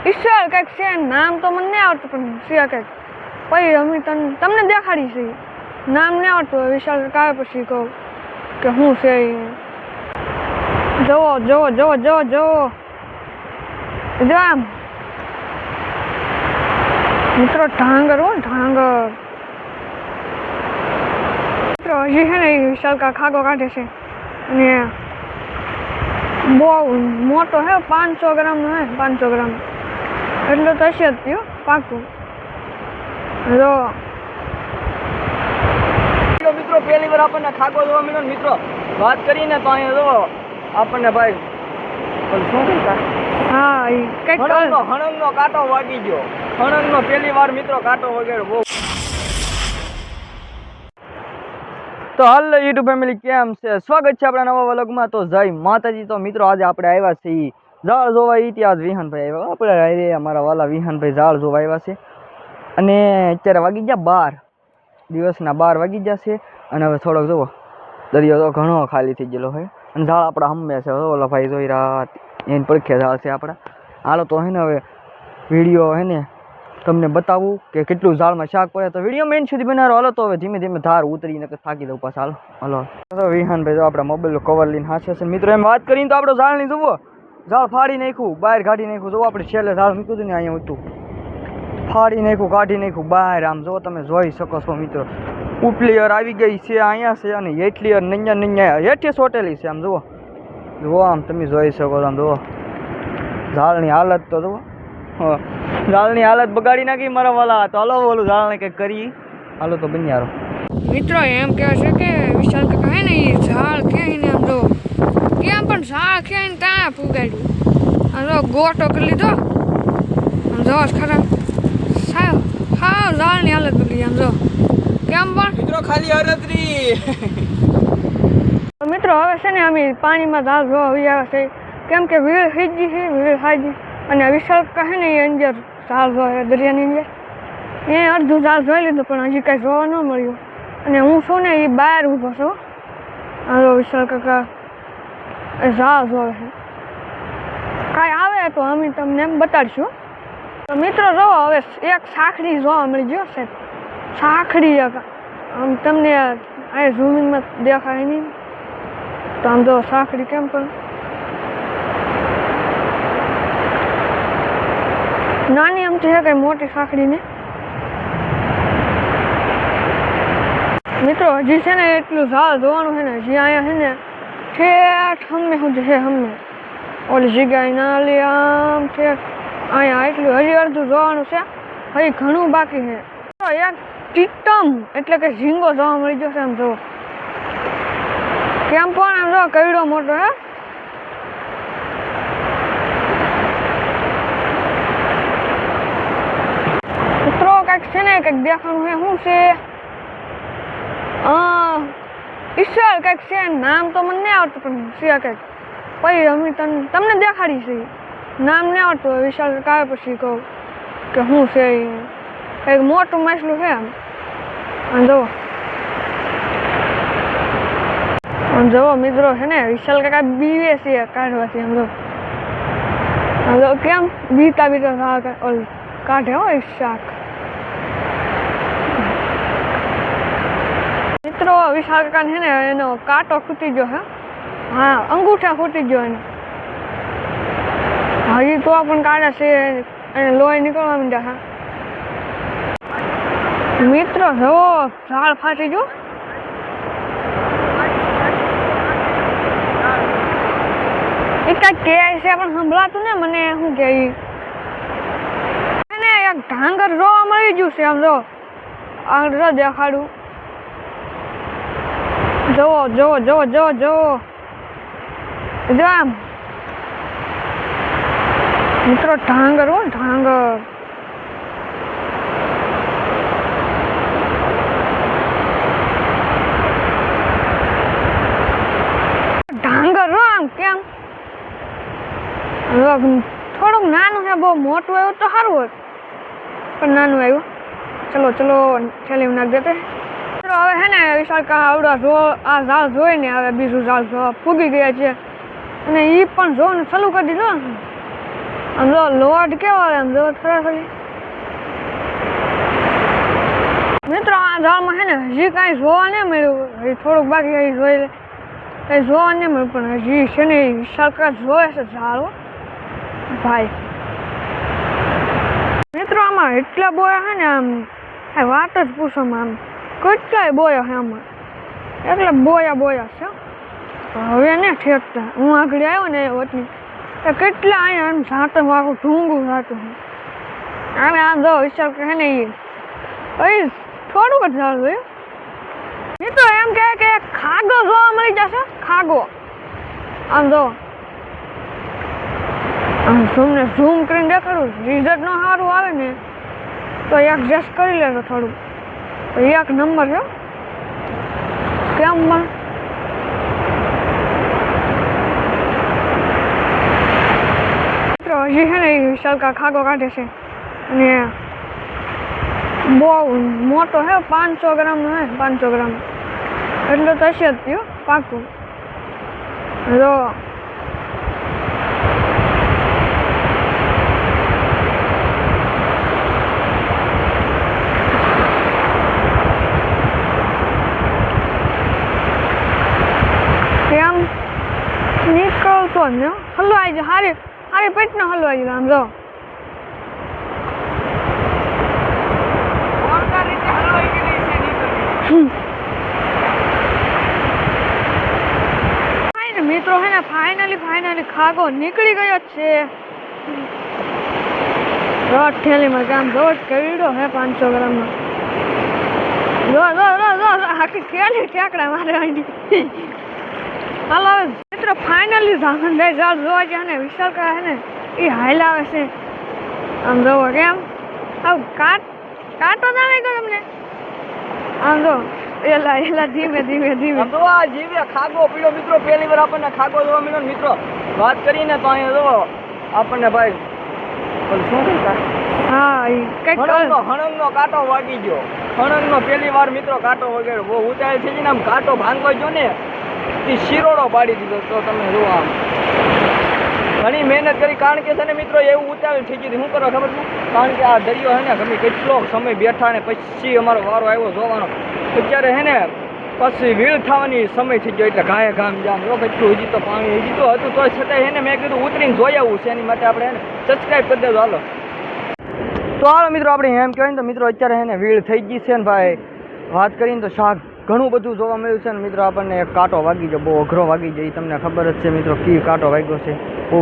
ઈશ્વર કંઈક છે, નામ તો મને નહીં આવડતું, પણ છે કંઈક. પછી અમે તમને દેખાડી છે, નામ નહીં આવડતું. વિશાલ કાવે પછી કહું કે શું છે. જોવો જોવો જોવો જોવો જોવો જો આમ મિત્રો, ઢાંગર હો ઢાંગર. મિત્રો હજી છે ને એ વિશાલ કા ખાગો કાઢે છે અને બહુ મોટો હે, 500 ગ્રામનો હે. 500 ગ્રામ એટલો તો હશે જ થયો પાકું. જો મિત્રો પહેલી વાર આપણને ખાગો જોવા મળ્યો ને મિત્રો, વાત કરીને તો અહીંયા જો આપણને ભાઈ શું કહેતા, હા એ કંઈક હણંગનો કાંટો વાગી ગયો. હણંગનો પહેલી વાર મિત્રો કાંટો વગેરે બહુ. તો હાલ યુટ્યુબ ફેમિલી કેમ છે, સ્વાગત છે આપણા નવા વ્લોગમાં. તો જય માતાજી. તો મિત્રો આજે આપણે આવ્યા છીએ ઝાડ જોવા. ઇતિહાસ વિહાનભાઈ આવ્યા, આપણે અમારા વાલા વિહાનભાઈ ઝાડ જોવા આવ્યા છે. અને અત્યારે વાગી ગયા 12, દિવસના 12 વાગી ગયા છે. અને હવે થોડોક જુઓ દરિયો તો ઘણો ખાલી થઈ ગયેલો હોય અને ઝાડ આપણા હમે છે. ઓલા ભાઈ જોઈ રાત એને પડખે ઝાડ છે આપણા. હાલો તો હે ને હવે વિડીયો હે ને તમને બતાવું કે કેટલું ઝાડમાં શાક પડે. તો વિડીયો મેન સુધી બનાવો. હાલો તો હવે ધીમે ધીમે ધાર ઉતરીને થાકી દઉં પાછા. હાલો હાલો વિહાનભાઈ તો આપણા મોબાઈલનું કવર લઈને હાસે છે મિત્રો. એમ વાત કરીને તો આપણો ઝાડ નહીં જુઓ, ઝાડ ફાડી નાખ્યું, બહાર કાઢી નાખ્યું. જુઓ આપણે છેલ્લે ઝાડ મૂક્યું હતું ને અહીંયા હતું, ફાડી નાખ્યું, કાઢી નાખ્યું બહાર. આમ જો તમે જોઈ શકો છો મિત્રો, ઉપલેયર આવી ગઈ છે અહીંયા છે અને હેઠલીયર નૈયા હેઠે સોટેલી છે. આમ જુઓ જુઓ, આમ તમે જોઈ શકો છો. આમ જુઓ ઝાડની હાલત તો જુઓ, ઝાડની હાલત બગાડી નાખી મારા વાલા. તો હાલો બોલું ઝાડને કંઈક કરી. હાલો તો બન્યારો મિત્રો એમ કહે છે કે વિશાલ કાકા હે ને એ ઝાડ ખેંચીને આમ જો કેમ પણ ઝાડ ખેંચીને ત્યાં ફૂગાડ્યું. આમ જો ગોટો કરી લીધો. આમ જો ખરા સાવ ઝાડની હાલત બગડી. આમ જો કેમ પણ મિત્રો ખાલી અરદરી. મિત્રો હવે છે ને અમે પાણીમાં ઝાડ જોવા આવ્યા છે, કેમ કે વીળ હીજી છે, વીળ હાજી. અને વિશાલ કહે ને એ અંદર ઝાડ જોવા દરિયાની અંદર એ અડધું ઝાડ જોઈ લીધું, પણ હજી કાંઈ જોવા ન મળ્યું. અને હું છું ને એ બહાર ઊભો છું. હાલો વિશાલ કાકા ઝાડ જોવે છે, કાંઈ આવે તો અમે તમને બતાડીશું. તો મિત્રો જો હવે એક સાંકડી જોવા મળી ગયો છે. સાંકડી આમ તમને આ ઝૂમિંગમાં દેખાય નહીં. તો આમ જો સાંકડી કેમ પણ નાની આમથી છે, કઈ મોટી સાંકડી ને. મિત્રો હજી છે ને એટલું ઝાડ જોવાનું છે ને, હજી અહીંયા છે ને ઠેઠ હમે સુધી છે. હમે ઓલી જગ્યાએ ના લે આમ ઠેઠ અહીંયા એટલું હજી અડધું જોવાનું છે. હજી ઘણું બાકી છે. એક ટીટમ એટલે કે ઝીંગો જોવા મળી જશે. આમ જો કેમ પણ આમ જો કઈડો મોટો હે. મિત્રો કંઈક છે ને કંઈક દેખાનું છે. શું છે? ઈશ્વર કંઈક છે, નામ તો મને નહીં આવડતું, પણ છે કંઈક. પછી અમે તમને દેખાડી છે, નામ નહીં આવડતું. વિશાલ કાવે પછી કહું કે શું છે. કંઈક મોટું માછલું છે. આમ જુઓ જુઓ મિત્રો છે ને વિશાલ કાકા બીવે છે કાઢવાથી. આમ જો કેમ બીતા કાઢે હોય શાક. મિત્રો વિશાલ કાકા છે ને એનો કાંટો ખૂટી ગયો છે. હા, અંગૂઠા ખૂટી ગયો એને. હજી તો પણ કાઢે છે અને લોહી નીકળવા માંડ્યા છે. મિત્રો જુઓ ઝાડ ફાટી ગયું. એ કાંઈક કહે છે પણ સંભળાતું ને મને. શું કે એને એક ઢાંગર જોવા મળી ગયું છે. આમ જો આગળ દેખાડું. જોવો જોવો જોવો જોવો જોવો જો આમ મિત્રો, ઢાંગર હો ઢાંગર. ઢાંગર હો આમ કેમ થોડુંક નાનું છે. બહુ મોટું આવ્યું તો સારું હોય, પણ નાનું આવ્યું. ચલો ચલો થેલી નાખ દેતે. હવે હે ને વિશાલ કા આવડા આ ઝાડ જોઈને હવે બીજું ઝાડ જોવા ફૂગી ગયા છે. અને એ પણ જોવાનું ચાલુ કરી દીધું. આમ જો લોટ કેવો આવે આમ જો ખરેખર મિત્રો આ ઝાડમાં છે ને હજી કાંઈ જોવા નહીં મળ્યું, હજી થોડુંક બાકી હજી જોઈ લે, કંઈ જોવા નહીં મળ્યું, પણ હજી છે ને સરકાર જોવે છે ઝાડો ભાઈ. મિત્રો આમાં એટલા બોયા છે ને આમ વાત જ પૂછોમાં, આમ કેટલાય બોયા છે આમાં, એટલે બોયા છે. હવે ને ઠેકતા હું આગળ આવ્યો ને વચની તો કેટલા અહીંયા આમ જાતું આખું ઢૂંગું જાતું આને આમ જો વિચાર કહે ને એ થોડુંક જ ઝાડ જોયું. મિત્રો એમ કહે કે ખાગો જોવા મળી જશે, ખાગો આમ જો આમ તમને ઝૂમ કરીને દેખાડું, રિઝલ્ટ નો સારું આવે ને તો એડજસ્ટ કરી લેજો થોડું, તો એક નંબર છે કેમ પણ. હજી છે ને એ વિશાલકા ખાગો કાઢે છે અને બહુ મોટો છે, 500 ગ્રામનો છે, 500 ગ્રામ એટલું તો હશે જ થયું પાકું. જો કેમ નીકળતો જ ને હલવાઈ જાય, હારી પેટનો હલવાઈ જાય. આમ જો મિત્રો હે ને ફાઇનલી ખાગો નીકળી ગયો છે રોડ થેલીમાં. કામ જો કેવડો હે 500 ગ્રામનો. જો આખી થેલી ટેકડા મારે આંટી. હાલો મિત્રો ફાઇનલી જામનભાઈ ઝાડ જોવા ગયા ને વિશાલકા હે ને એ હાઈલ આવે છે. આમ જોવો કેમ આવ કાંટો જ આવે ગયો તમને. આમ જો એલા ધીમે આમ તો આ જીવે ખાગો પીડો મિત્રો, પહેલી વાર આપણને ખાગો જોવા મળ્યો ને મિત્રો. વાત કરીને તો અહીંયા જો આપણને ભાઈ શું કહેતા હા એ કઈક હણંગનો કાંટો વાગી ગયો. હણંગનો પહેલી વાર મિત્રો કાંટો વગેરે બહુ ઊંચાઈ છે ને આમ કાંટો ભાંગવા ગયો ને એ શિરોડો પાડી દીધો. તો તમે જો આમ ઘણી મહેનત કરી, કારણ કે છે ને મિત્રો એવું ઉતાવળ થઈ ગયું. શું કરો ખબર છે? કારણ કે આ દરિયો હે ને ગમે કેટલો સમય બેઠા ને પછી અમારો વારો આવ્યો જોવાનો. અત્યારે હે ને પછી વીળ થવાની સમય થઈ ગયો એટલે ઘાએ ઘામ જામ જો કેટલું હજી તો પાણી હજી તો હતું તો છતાંય હે ને મેં કીધું ઉતરીને જોઈ આવવું છે. એની માટે આપણે હે ને સબસ્ક્રાઈબ કરી દેજો. હાલો તો હાલો મિત્રો આપણે એમ કહેવાય ને તો મિત્રો અત્યારે હે ને વીળ થઈ ગઈ છે ને ભાઈ. વાત કરીને તો શાક ઘણું બધું જોવા મળ્યું છે ને મિત્રો. આપણને એક કાંટો વાગી જાય, બહુ અઘરો વાગી જાય, તમને ખબર જ છે મિત્રો કી કાંટો વાગ્યો છે. બહુ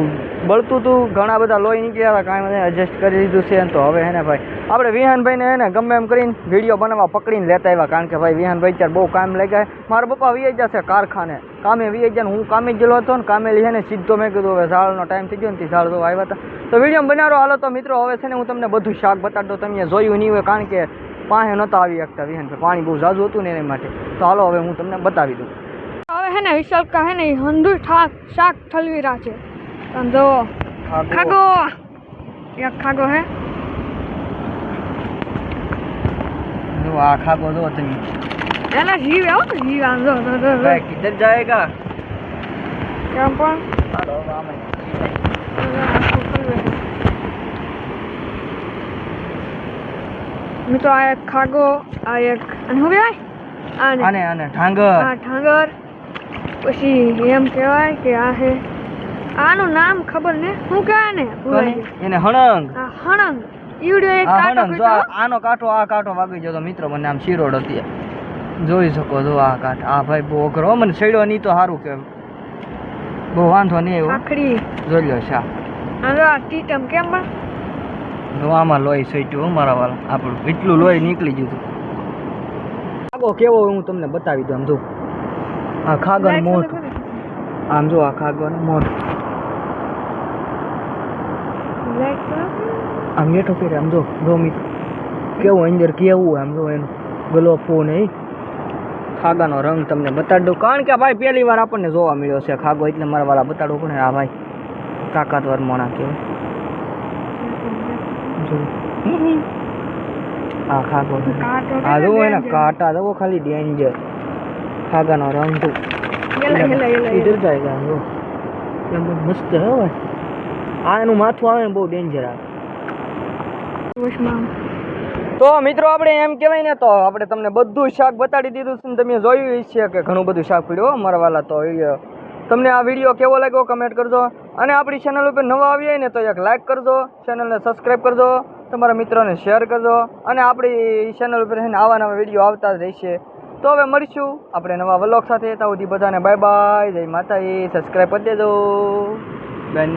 બળતું હતું, ઘણા બધા લોહી નીકળ્યા હતા, કાંઈ મને એડજસ્ટ કરી દીધું છે. તો હવે હે ને ભાઈ આપણે વિહાનભાઈને હે ને ગમે એમ કરીને વિડીયો બનાવવા પકડીને લેતા આવ્યા, કારણ કે ભાઈ વિહાનભાઈ અત્યારે બહુ કામ લાગ્યા. મારા પપ્પા વી જશે કારખાને, કામે વી જાય ને હું કામે જ ગયેલો હતો ને કામે છે ને સીધો મેં કીધું હવે ઝાડનો ટાઈમ થઈ ગયો ને ઝાડ તો આવ્યા હતા તો વિડીયો બનાવો. હાલો તો મિત્રો હવે છે ને હું તમને બધું શાક બતાડતો, તમે જોયું નહીં હોય કારણ કે પાસે નહોતા આવી શકતા વિહાનભાઈ, પાણી બહુ ઝાઝું હતું ને એના માટે. તો હાલો હવે હું તમને બતાવી દઉં. હવે હે ને વિશાલકા હે ને હંધુય શાક ઠલવી રહ્યા છે. આમ જો ખાગો એક ખાગો હે જો આ ખાગો જો તમે એલા જીવ આવો ને જીવ. આમ જો ભાઈ કિધર જાયેગા કેમ પણ હાલો આમે મિત્રો આ એક ખાગો, આ એક અને હું કહેવાય આને ઢાંગર. હા ઢાંગર. પછી એમ કહેવાય કે આ હે આનું નામ ખબર ને શું કહેવાય ને એને હણંગ. હા હણંગ. ઈવડો એક કાંટો જો આનો કાંટો આ કાંટો વાગી ગયો તો મિત્રો મને આમ શિરોડ હતી જોઈ શકો છો. આ કાંટ આ ભાઈ બહુ અઘરો મને સડ્યો નહીં તો સારું કે બહુ વાંધો નહીં એવું આખડી જોઈ લો શા. આ ટીટમ કેમ પણ જો આમાં લોહી સડ્યું મારા વાળા, આપણું એટલું લોહી નીકળી ગયું હતું. ખાગો કેવો હું તમને બતાવી દઉં. આમ જો આ ખાગર મોઢું, આમ જો આ ખાગર મોઢું આમ હેઠો ફેરે. આમ જો મિત્રો કેવું અંદર કેવું આમ જો એનું ગલોફો નહીં. ખાગાનો રંગ તમને બતાડી દઉં, કારણ કે ભાઈ પહેલી વાર આપણને જોવા મળ્યો છે ખાગો, એટલે મારા વાળા બતાડવું પડે. આ ભાઈ તાકાતવર મોણા કહેવાય. આ ખાગો આ જો એના કાંટા જો ખાલી ડેન્જર. ખાગાનો રંગ તો ઇધર જાયગા જો એમ મસ્ત હે ભાઈ. આનું માથું આવે ને બહુ ડેન્જર આવે. વશમાં તો મિત્રો આપણે એમ કહેવાય ને તો આપણે તમને બધું શાક બતાડી દીધું છે ને તમે જોયું છે કે ઘણું બધું શાક પડ્યું હો મારા વાલા. તો તમને આ વિડીયો કેવો લાગ્યો કમેન્ટ કરજો, અને આપણી ચેનલ ઉપર નવા આવી હોય ને તો એક લાઇક કરજો, ચેનલને સબસ્ક્રાઈબ કરજો, તમારા મિત્રોને શેર કરજો, અને આપણી ચેનલ ઉપર છે ને આવા નવા વિડીયો આવતા જ રહેશે. તો હવે મળીશું આપણે નવા વ્લોગ સાથે. ત્યાં સુધી બધાને બાય બાય, જય માતાજી, સબસ્ક્રાઈબ કરી દેજો બેન.